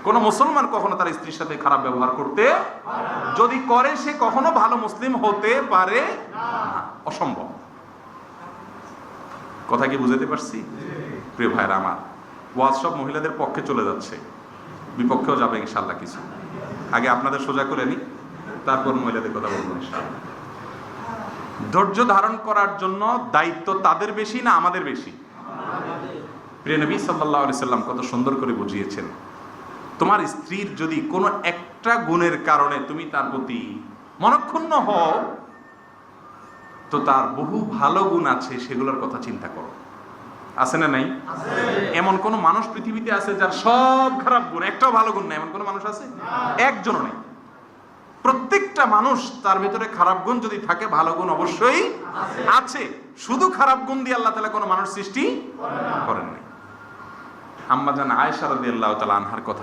কোন মুসলমান কখনো তার স্ত্রীর সাথে খারাপ ব্যবহার করতে, যদি করে সে কখনো ভালো মুসলিম হতে পারে না, অসম্ভব। কথা কি বুঝাতে পারছি? প্রিয় ভাইরা আমার, ওয়াজ সব মহিলাদের পক্ষে চলে যাচ্ছে, বিপক্ষেও যাবে ইনশাআল্লাহ কিছু। আগে আপনাদের সোজা করে নি, তারপর মহিলাদের কথা বলবো ইনশাআল্লাহ। ধৈর্য ধারণ করার জন্য দায়িত্ব তাদের বেশি না আমাদের বেশি? প্রিয় নবী সাল্লাল্লাহু আলাইহি সাল্লাম কত সুন্দর করে বুঝিয়েছেন, তোমার স্ত্রীর যদি কোনো একটা গুণের কারণে তুমি তার প্রতি মনক্ষুণ্ণ হও, তো তার বহু ভালো গুণ আছে, সেগুলোর কথা চিন্তা করো। আছে না নাই? এমন কোন মানুষ পৃথিবীতে আছে যার সব খারাপ গুণ, একটাও ভালো গুণ নাই? এমন কোন মানুষ আছে? একজনও নেই। প্রত্যেকটা মানুষ তার ভিতরে খারাপ গুণ যদি থাকে, ভালো গুণ অবশ্যই আছে। শুধু খারাপ গুণ দিয়ে আল্লাহ তাআলা কোনো মানুষ সৃষ্টি করেন নাই। আম্মা জান আয়েশা রাদিয়াল্লাহু তাআলা আনহার কথা